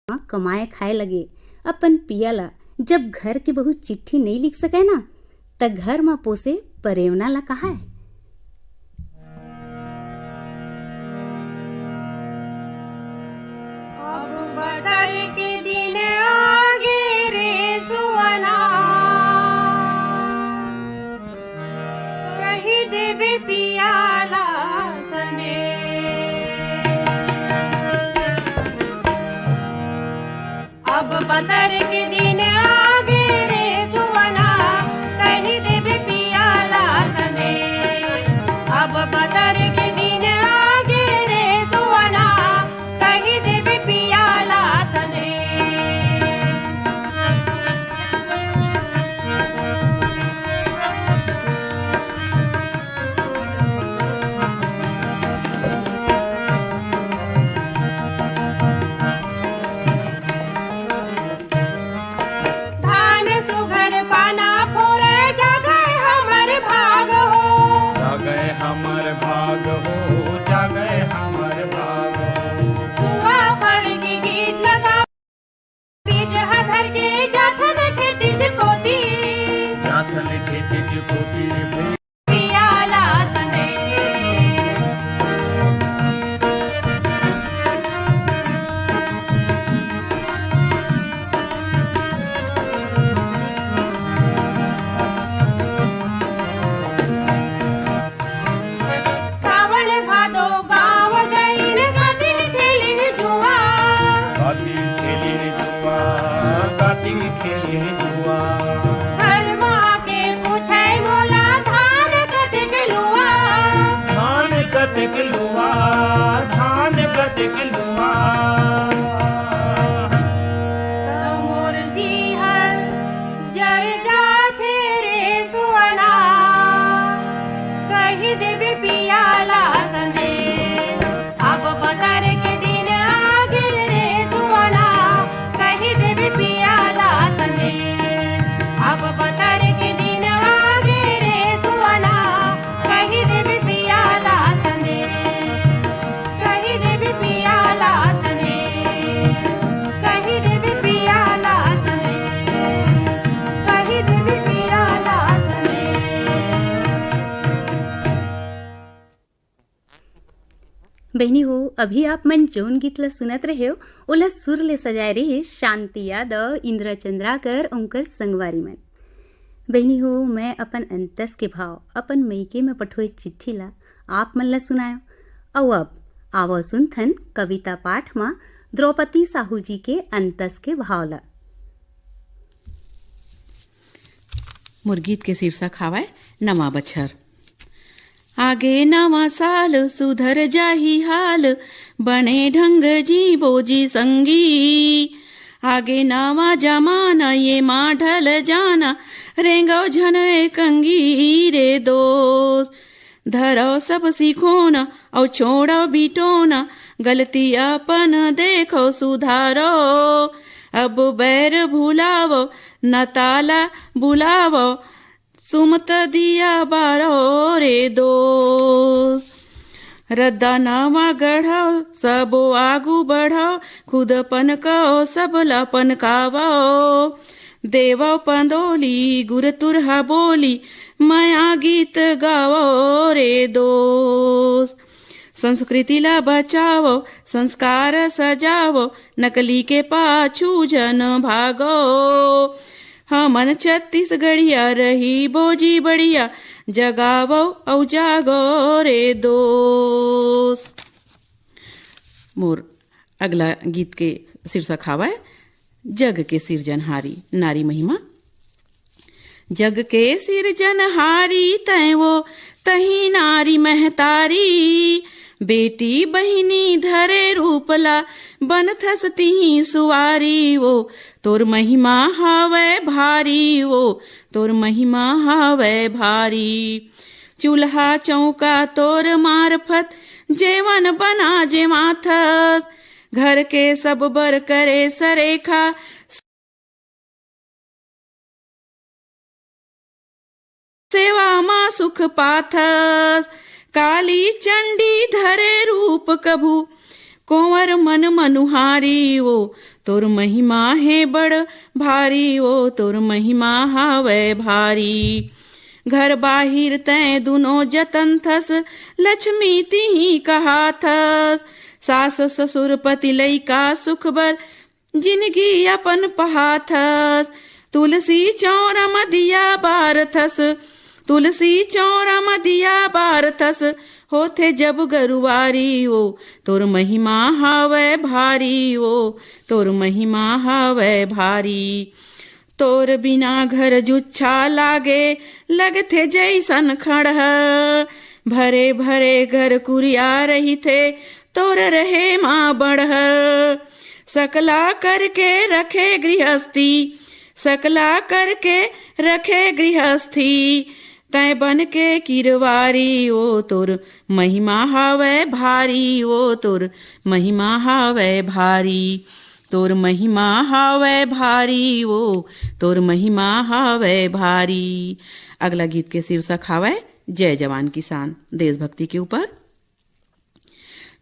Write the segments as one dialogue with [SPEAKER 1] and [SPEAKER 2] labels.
[SPEAKER 1] कमाए खाए लगे अपन पियाला। जब घर के बहू चिट्ठी नहीं लिख सके ना त घर में पोसे परेवना ला कहा है।
[SPEAKER 2] अब बदल के दिन आगे रे सुवना, कही देवे पियाला सने। अब बदल के दिन आगे रे सुवना, कही देवे पियाला सने। अब बदल के दिन आगे रे सुवना, कही देवे पियाला सने। धान सुघर पाना फोरे जागे हमर भाग हो।
[SPEAKER 3] जागे हमर भाग हो, जागे हमर भाग हो।
[SPEAKER 2] सुहा पड़ के गीत लगा, बीज हधर के जाथन खेती चिकोती।
[SPEAKER 3] जाथन खेती चिकोती रे
[SPEAKER 2] पियाला सने। सावन भादो गाँव गईन गति खेलिन जुआ।
[SPEAKER 3] गाती खेलिन जुआ, गाती खेलिन जुआ।
[SPEAKER 2] घर माँ के पूछे मोला धान कतिक लुआ।
[SPEAKER 3] धान कतिक लुआ, धान कतिक लुआ।
[SPEAKER 2] मोर जीहर जर जाथे रे सुवना, कही देवे पियाला सने। अब बकर के दिन आगे रे सुवना, कही देवे पियाला सने। अब बकर के दिन आगे रे सुवना, कही देवे पियाला सने। कही देवे पियाला सने। कही देवे पियाला सने। कही देवे पियाला सने।
[SPEAKER 1] बहनी हो, अभी आप मन जौन गीत ला सुनत रहे हो ओला सुर ले सजाए रहे शांति यादव, इंद्र चंद्राकर, ओंकर संगवारी मन। बहनी हो, मैं अपन अंतस के भाव अपन मईके में पठोए चिट्ठी ला आप मन ला सुनायो। और अब आवो सुनथन कविता पाठ में द्रौपदी साहू जी के अंतस के भाव ला।
[SPEAKER 4] मुर्गीत के शीर्षक हावय नवा बछर। आगे नवा साल सुधर जाही हाल, बने ढंग जी बोजी संगी। आगे नवा जमाना ये माँ ढल जाना, रेंगो झन कंगी रे दोस्त। धरो सब सीखो न और छोड़ो बिटोना, गलती अपन देखो सुधारो। अब बैर भुलावो न ताला बुलावो, सुमत दिया बारो रे दोस्त। रद्दा नावा गढ़ो सबो आगू बढ़ो, खुद पनको सब ला पनकावो। देवो पंदोली गुर तुरहा बोली, माया गीत गावो रे दोस्त। संस्कृति ला बचावो, संस्कार सजावो, नकली के पाछू जन भागो। हमन छत्तीसगढ़िया रही बोजी बढ़िया, जगावो औ जागो रे दोस्त। मोर अगला गीत के शीर्षक हावय जग के सिरजनहारी नारी महिमा। जग के सिरजनहारी तै वो तही नारी महतारी। बेटी बहिनी धरे रूपला, बनथस तिही सुवारी। वो तोर महिमा हावै भारी, वो तोर महिमा हावै भारी। चूल्हा चौका तोर मार्फत, जेवन बना जे माथस। घर के सब बर करे सरेखा, सेवा माँ सुख पाथस। काली चंडी धरे रूप कभू, कोंवर मन मनुहारी वो तोर महिमा है बड़ भारी वो तोर महिमा हावै भारी। घर बाहिर तै दुनो जतन थस लक्ष्मी तिही कहा थस। सास ससुर पति लइका सुख बर जिंदगी अपन पहाथस। तुलसी चौरा मदिया बारथस तुलसी चौरा मदिया बारथस होथे जब गरुवारी वो तोर महिमा हावै भारी वो तोर महिमा हावै भारी। तोर बिना घर जुच्छा लागे लगथे जैसन खड़हर। भरे भरे घर कुरिया रही थे तोर रहे माँ बढ़हर। सकला करके रखे गृहस्थी सकला करके रखे गृहस्थी तै बन के किरवारी वो तोर महिमा हावै भारी वो तोर महिमा हावै भारी। तोर महिमा हावै भारी वो तोर महिमा हावै भारी। अगला गीत के शीर्षक हावै जय जवान किसान, देशभक्ति के ऊपर।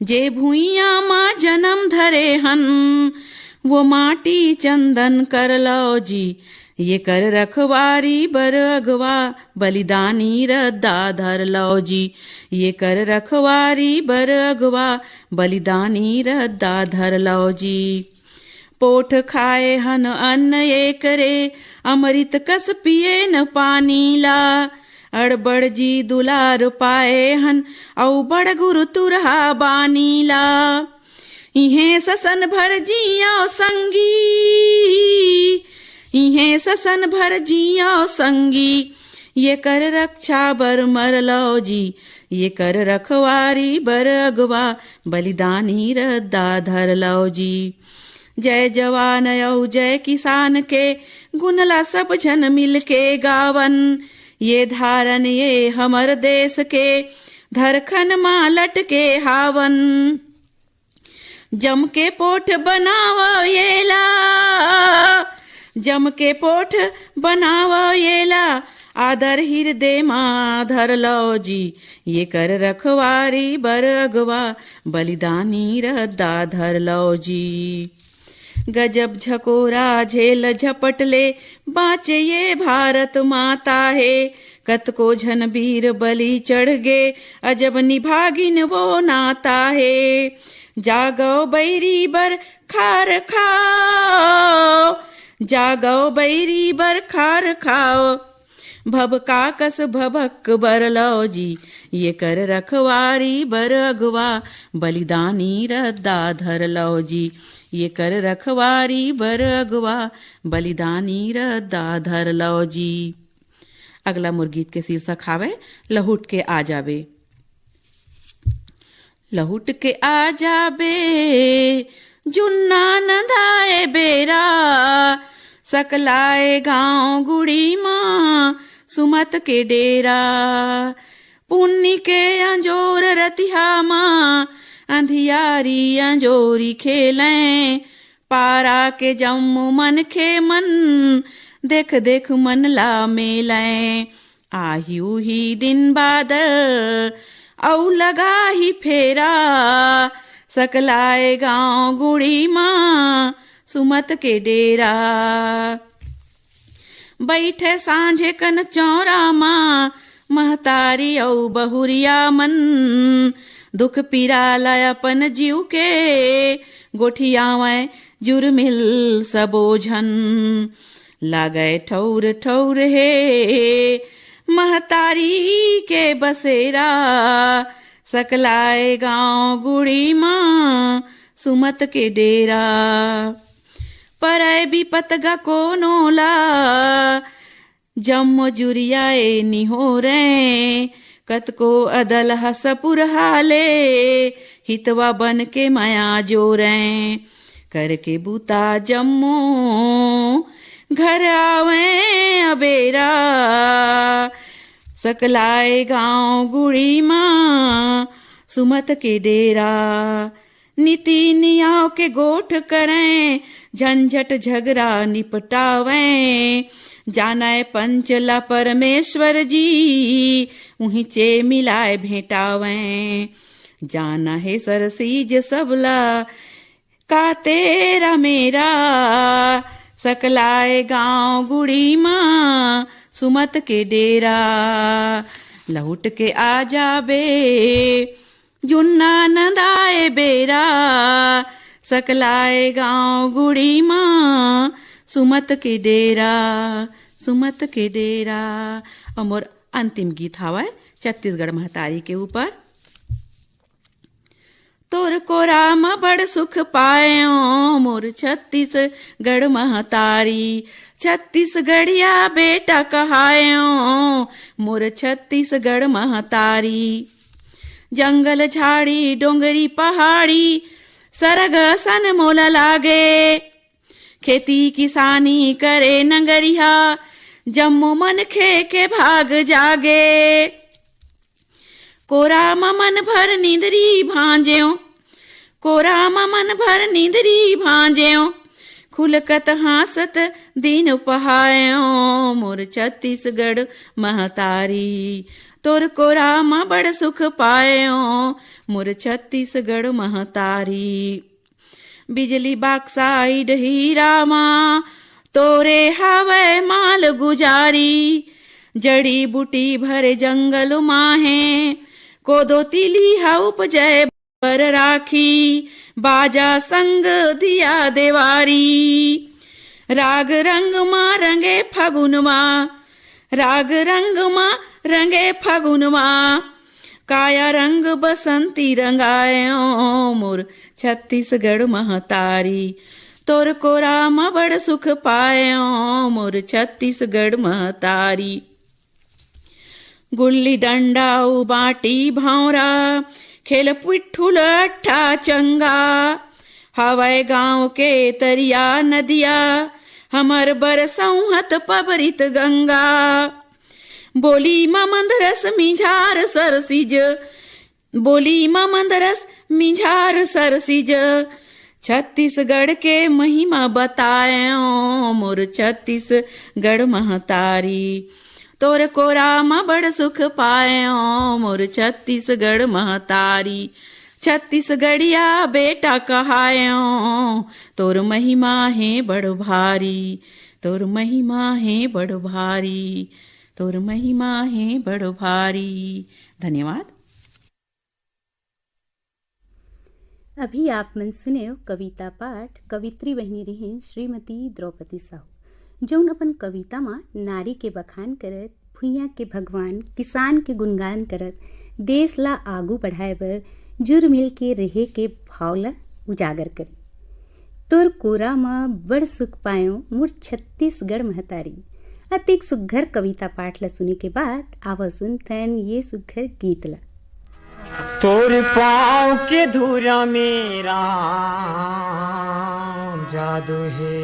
[SPEAKER 4] जे भूइया माँ जन्म धरे हन वो माटी चंदन कर लो जी। ये कर रखवारी बर अगवा बलिदानी रद्दा धर लो जी। ये कर रखवारी बर अगवा बलिदानी रद्दा धर लो जी। पोठ खाए हन अन्न ये करे अमृत कस पिए न पानी ला। अड़बड़ जी दुलार पाए हन औ बड़ गुरु तुरहा बानी ला। इहे ससन भर जियो संगी इहे ससन भर जियो संगी। ये कर रक्षा बर मर लो जी। ये कर रखवारी बर अगवा बलिदानी रद्दा धर लो जी। जय जवान औ जय किसान के गुनला सब जन मिल के गावन। ये धारन ये हमर देश के धरखन माँ लटके हावन। जम के पोठ बनावो येला जम के पोठ बनावो येला। आदर हृदय माँ धर लो जी। ये कर रखवारी बर अगवा बलिदानी रद्दा धर लो जी। गजब झकोरा झेल झपटले बाँचे ये भारत माता है। कतको झन वीर बलि चढ़ गे अजब निभागिन वो नाता है। जागो बैरी बर खार खाओ जागो बैरी बर खार खाओ। भबका कस भबक बर लो जी। ये कर रखवारी बर अगवा बलिदानी रद्दा धर लो जी। ये कर रखवारी बर अगवा बलिदानी रद्दा धर लो जी। अगला मुर्गीत के शीर्षक हावे लहुट के आ जाबे। लहुट के आ जाबे जुन्ना नंदाए बेरा। सकलाए गांव गुड़ी माँ सुमत के डेरा। पुन्नी के अंजोर रतिहा माँ अंधियारी अंजोरी खेलें। पारा के जम्मू मन खे मन देख देख मन ला मेलें। आही उही दिन बादल औ लगा ही फेरा। सकलाए गांव गुड़ी माँ सुमत के डेरा। बैठे सांझे कन चौरा माँ महतारी औ बहुरिया मन। दुख पीरा लय अपन जीव के गोठियावै जुर्मिल सबोझन। लागे ठौर ठौर हे महतारी के बसेरा। सकलाए गांव गुड़ी माँ सुमत के डेरा। परय बिपतगा कोनो ला जम जुरियाए निहोरे। कतको अदल हसपुर हाले हितवा बन के माया जोरे। करके बूता जम्मो घर आवे अबेरा। सकलाए गांव गुड़ी माँ सुमत के डेरा। नीति नियाव के गोठ करें झंझट झगड़ा निपटावें। जानाए पंचला परमेश्वर जी उही चे मिलाए भेंटावें। जाना है सरसीज सबला का तेरा मेरा, सकलाए गांव गुड़ी माँ सुमत के डेरा, लौट के आ जाबे जुन्ना नदाए बेरा, सकलाए गांव गुड़ी माँ सुमत के डेरा, सुमत के डेरा। और मोर अंतिम गीत हवा छत्तीसगढ़ महतारी के ऊपर। तोर को राम बड़ सुख पायो मोर छत्तीसगढ़ महतारी, छत्तीसगढ़िया बेटा कहायो मोर छत्तीसगढ़ महतारी। जंगल झाड़ी डोंगरी पहाड़ी सरग सन मोला लागे, खेती किसानी करे नगरिया जम्मू मन खे के भाग जागे। कोरा मन भर नींदरी भांज्यो, कोरा मन भर नींदरी भांज्यो, खुलकत हासत दिन पहायो मोर छत्तीसगढ़ महतारी। तोर कोरा माँ बड़ सुख पायो मोर छत्तीसगढ़ महतारी। बिजली बाक्साइड हीरा माँ तोरे हवै माल गुजारी, जड़ी बूटी भरे जंगल माहे कोदो तिली हा उपजय पर राखी, बाजा संग दिया देवारी। राग रंग माँ रंगे फगुनवा, राग रंग माँ रंगे फगुनवा, काया रंग बसंती रंगायो मोर छत्तीसगढ़ महतारी। तोर को राम बड़ सुख पायो मोर छत्तीसगढ़ महतारी। गुल्ली डंडा बाटी भौरा खेल पिट्ठू लट्ठा चंगा, हवाए गांव के तरिया नदिया हमर बरसौहत पबरित गंगा। बोली मंदरस मिझार सरसिज, बोली मंदरस मिझार सरसिज, छत्तीसगढ़ के महिमा बतायो मोर छत्तीसगढ़ महतारी। तोर को राम बड़ सुख पायो मोर छत्तीसगढ़ महतारी। छत्तीसगढ़िया बेटा कहायो तोर महिमा है बड़ भारी, तोर महिमा है बड़ भारी, तोर महिमा है बड़ भारी। धन्यवाद।
[SPEAKER 1] अभी आप मन सुने कविता पाठ कवित्री बहनी रही श्रीमती द्रौपदी साहू, जौन अपन कविता में नारी के बखान करत, भुइयाँ के भगवान किसान के गुणगान करत, देश ला आगू बढ़ाए बर जुर मिल के रहे के भाव ला उजागर करी। तोर कोरा में बड़ सुख पायो मोर छत्तीसगढ़ महतारी। अतिक सुघर कविता पाठ ला सुने के बाद आवा सुनथन ये सुघर गीत ला।
[SPEAKER 3] तोर पाँव के धुरा मेरा जादू है,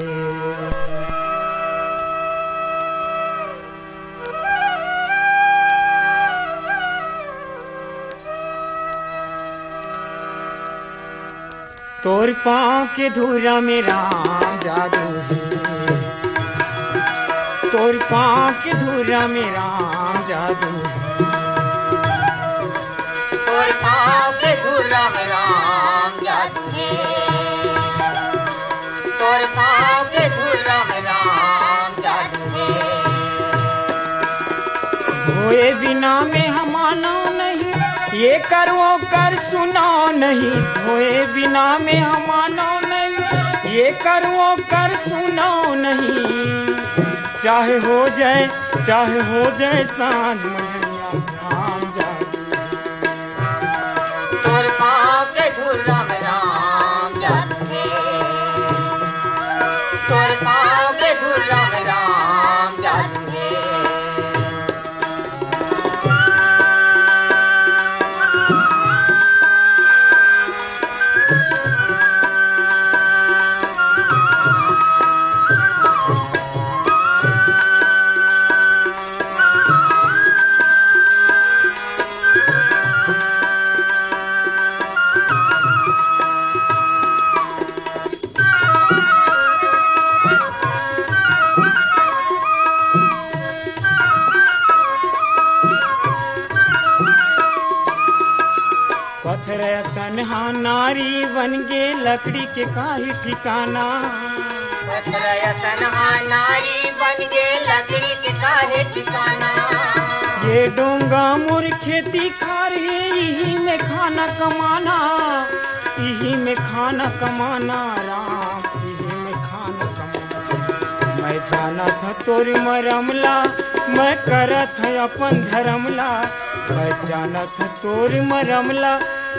[SPEAKER 3] तोर पाँव के धुरा में राम जादू है, तोर पाँव के धुरा में राम जादू है,
[SPEAKER 5] तोर पाँव के धुरा में राम जादू है, तोर पाँव के धुरा में राम जादू है।
[SPEAKER 3] धोए बिना में हमाना नहीं, ये करो कर सुनाओ नहीं, धोए बिना में हमाना नहीं, ये करो कर सुनाओ नहीं। चाहे हो जाए सांझ मनिया राम जादू है,
[SPEAKER 5] तोर पाँव के धुरा में राम जादू है, तोर पाँव के धुरा में राम जादू है।
[SPEAKER 3] नारी बन गे लकड़ी के काहे ठिकाना।
[SPEAKER 5] पतरयसन नारी बन गे लकड़ी के काहे ठिकाना।
[SPEAKER 3] ये डोंगा मोर खेती खार है यही में खाना कमाना, यही में खाना कमाना राम, यही में खाना कमाना। मैं जाना था तोरी मरमला, मैं करत है अपन धर्मला। मैं जाना था तोरी मरमला,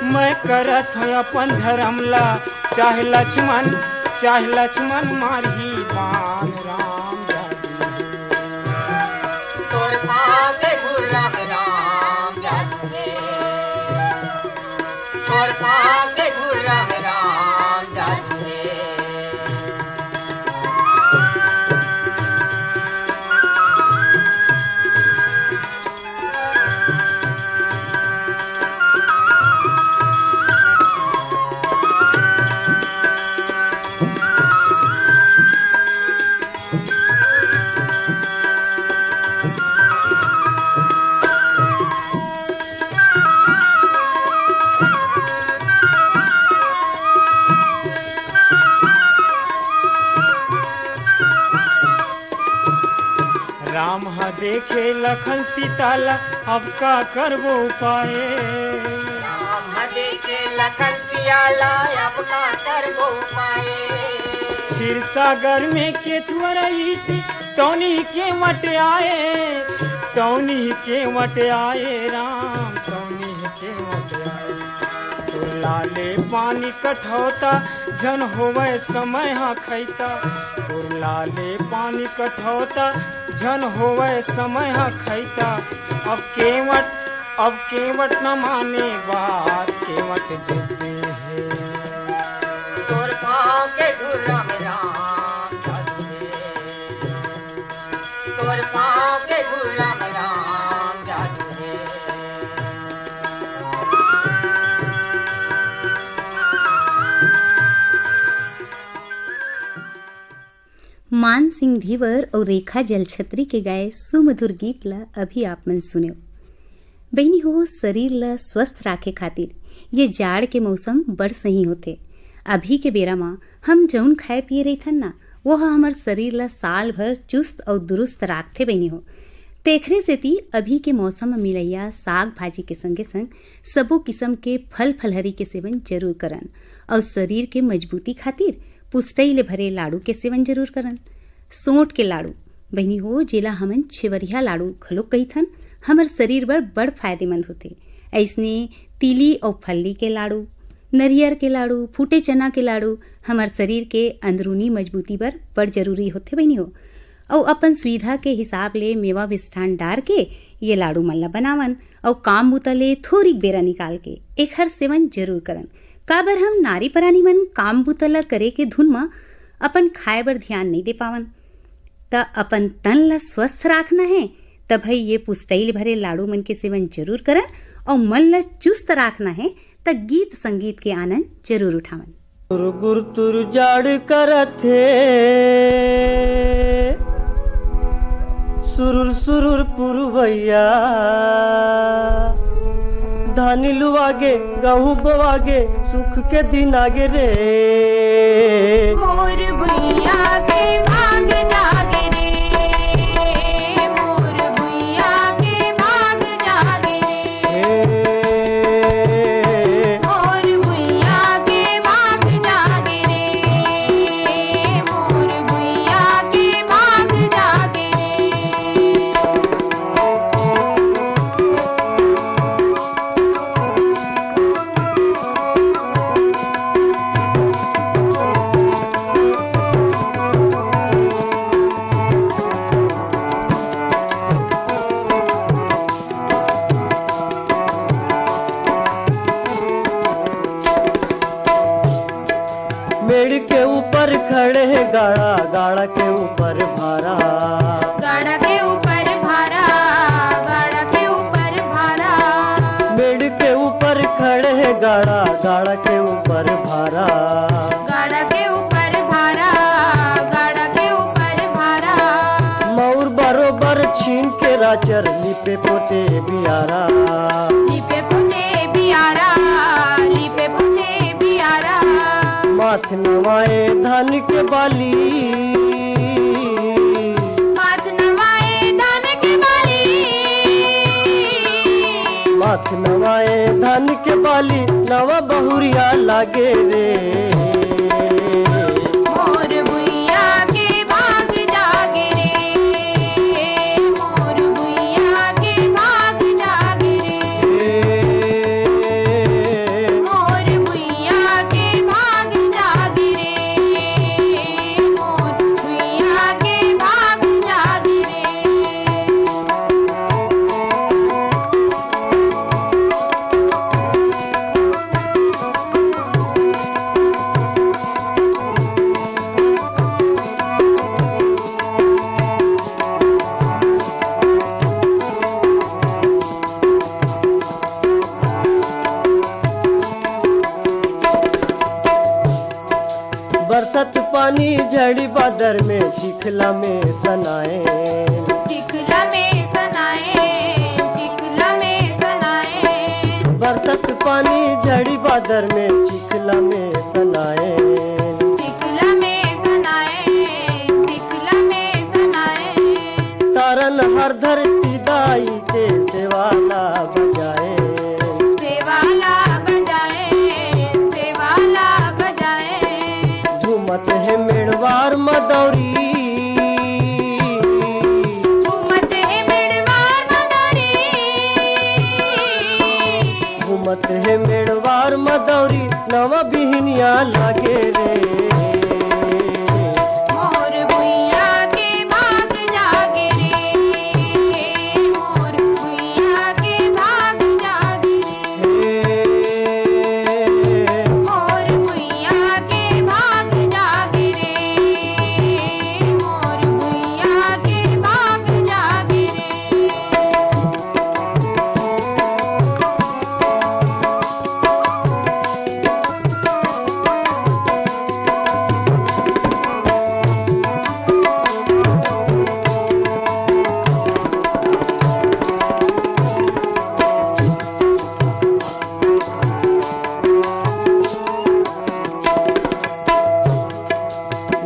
[SPEAKER 3] मैं करत है अपन धर्मला। चाहे लक्ष्मण मारही बाण राम जादू।
[SPEAKER 5] तोर पाँव के धूल राम राम जादू है। तोर पाँव के धूल राम राम जादू है।
[SPEAKER 3] राम हा देखे लखन सीताला, अब का करबो पाए।
[SPEAKER 5] राम देखे लखन सियाला, अब का करबो पाए।
[SPEAKER 3] क्षीर सागर में केचुआ रही सी, तौनी के मट आए, तौनी के मट आए राम, तौनी के मट आए। तो लाले पानी कठौता, जन होवे समय हा खैता। तो लाले पानी कठौता, जन होवे समय हा खैता। अब केवट न माने बात, केवट जते है।
[SPEAKER 5] तोर पाँव के धूल राम राम जादू है। तोर पाँव के धूल राम राम जादू है।
[SPEAKER 1] मान सिंह धीवर और रेखा जलछत्री के गाए सुमधुर गीत ला अभी आप मन सुन्यो। बहनी हो, शरीर ला स्वस्थ राखे खातिर ये जाड़ के मौसम बड़ सही होते। अभी के बेरा में हम जौन खाए पिए रही थन ना, वो हमार शरीर ला साल भर चुस्त और दुरुस्त राखते बहनी हो। तेखरे सेती अभी के मौसम में मिलैया साग भाजी के संगे संग सबो किस्म के फल फलहरी के सेवन जरूर करन, और शरीर के मजबूती खातिर पुष्टई ले भरे लाड़ू के सेवन जरूर करन। सोंठ के लाड़ू बहनी हो, जेला हमन छिवरिया लाड़ू खलो कहीथन, हमर शरीर बर बड़ फायदेमंद होते। ऐसने तिली और फल्ली के लाड़ू, नरियर के लाड़ू, फूटे चना के लाड़ू हमार शरीर के अंदरूनी मजबूती बर बड़ जरूरी होते बहनी हो। और अपन सुविधा के हिसाब ले मेवा मिष्ठान डार के ये लाड़ू मन ला बनावन, और काम बूता ले थोड़ी बेरा निकाल के एक हर सेवन जरूर करन। काबर हम नारी परानी मन काम बूता ला करे के धुन में अपन खाए बर ध्यान नहीं दे पावन। त अपन तन ला स्वस्थ राखना है त भाई ये पुष्टैल भरे लाड़ू मन के सेवन जरूर करन, और मन ला चुस्त राखना है त गीत संगीत के आनंद जरूर उठावन।
[SPEAKER 6] गुर तुर जाड़ करथे, सुरुर सुरुर पुरवैया। धानी लुवागे गहूँ बोवागे, सुख के दिन आगे रे।
[SPEAKER 2] मोर भैया के भाग जागे रे, मोर भैया के भाग जागे रे। मोर भैया के भाग जागे रे, मोर भैया के भाग जागे रे।
[SPEAKER 6] मेड़ के ऊपर खड़े है गाड़ा, गाड़ा के ऊपर भारा।
[SPEAKER 2] गाड़ा के ऊपर भारा, गाड़ा के ऊपर भारा।
[SPEAKER 6] मेड़ के ऊपर खड़े है गाड़ा, गाड़ा के ऊपर भारा।
[SPEAKER 2] गाड़ा के ऊपर भारा, गाड़ा के ऊपर भारा।
[SPEAKER 6] मौर बरोबर छीन के राचर, लिपे पोते बियारा।
[SPEAKER 2] लिपे पोते बियारा, लिपे पोते
[SPEAKER 6] माथ नवाए धान के बाली,
[SPEAKER 2] माथ नवाए धान के बाली,
[SPEAKER 6] माथ नवाए धान के बाली, नवा बहुरिया लागे रे।
[SPEAKER 2] मोर भुइया के भाग जागे रे, मोर भुइया के भाग जागे रे, मोर भुइया के भाग जागे रे, मोर भुइया के भाग जागे रे।
[SPEAKER 6] बरसत पानी झड़ी बादर में, चिखला में सनाए,
[SPEAKER 2] चिखला में सनाए, चिखला में सनाए,
[SPEAKER 6] बरसत पानी झड़ी बादर में, चिखला में सनाए।
[SPEAKER 2] चिखला में सनाए, चिखला में सनाए,
[SPEAKER 6] तारन हर धरती दाई के सेवाला बजाए,
[SPEAKER 2] सेवाला बजाए, सेवाला बजाए,
[SPEAKER 6] झूमत है मेड़वार मदौरी,
[SPEAKER 2] घूमत है मेड़वार मदौरी,
[SPEAKER 6] घूमत है मेड़वार मदौरी, नवा बिहनिया लागे रे।
[SPEAKER 2] मोर भुइया के भाग जागे रे, मोर भुइया के भाग जागे रे, मोर भुइया के भाग जागे रे, मोर भुइया के भाग जागे रे।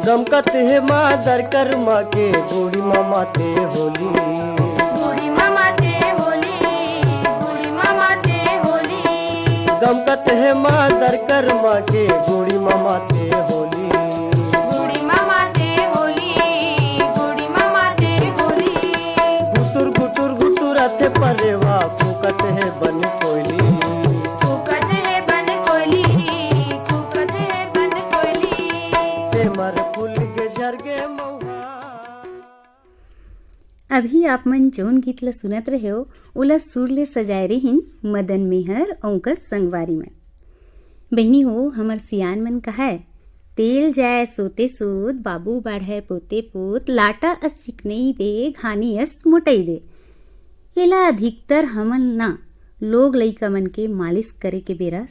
[SPEAKER 6] गमकत है मादर कर्मा के, बूढ़ी मामा ते होली,
[SPEAKER 2] बूढ़ी मामा ते होली, बूढ़ी मामा ते होली,
[SPEAKER 6] गमकत है मादर कर्मा के, बूढ़ी मामा ते होली।
[SPEAKER 2] बूढ़ी मामा ते होली, बूढ़ी मामा ते होली,
[SPEAKER 6] घुटुर घुटुर घुटुरत परेवा, फूकत है बन कोयली,
[SPEAKER 2] फूकत है बन कोयली, फूकत है बन कोयली,
[SPEAKER 6] सेमर फूल के झरगे मौहा।
[SPEAKER 1] अभी आप मन जौन गीत ला सुनत रहे हो ओला सुर ले सजाए रहिन मदन मेहर ओंकर संगवारी मन। बहनी हो हमर सियान मन कहाय, तेल जाए सोते सूत, बाबू बाढ़े पोते पोत, लाटा अस चिकनई दे, घानी अस मोटई दे। एला अधिकतर हमन ना लोग लइका मन के मालिश करे के बेरा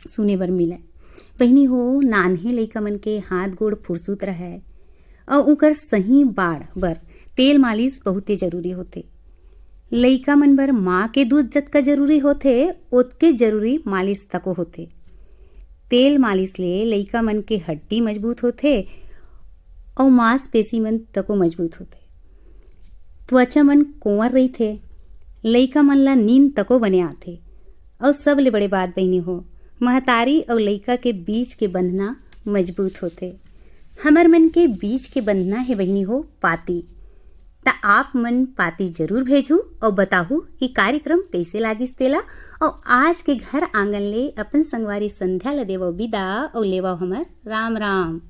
[SPEAKER 1] सुने बर मिले। बहनी हो नान्हे लइका मन के हाथ गोड़ फुरसुत रहे और उकर सही बाढ़ बर तेल मालिश बहुते जरूरी होथे। लइका मन बर माँ के दूध जतका जरूरी होथे ओतके जरूरी मालिश तको होथे। तेल मालिश ले लइका मन के हड्डी मजबूत होथे और मांसपेशी मन तको मजबूत होथे। त्वचा मन कोंवर रहिथे, लइका मन ला नींद तको बने आथे। और सबले बड़े बात बहनी हो महतारी और लइका के बीच के बंधना मजबूत होथे। हमर मन के बीच के बंधना है बहनी हो पाती। ता आप मन पाती जरूर भेजू और बताहू कि कार्यक्रम कैसे लागिस तेला। और आज के घर आंगन ले अपन संगवारी संध्या ल देवो विदा और लेवा हमर राम राम।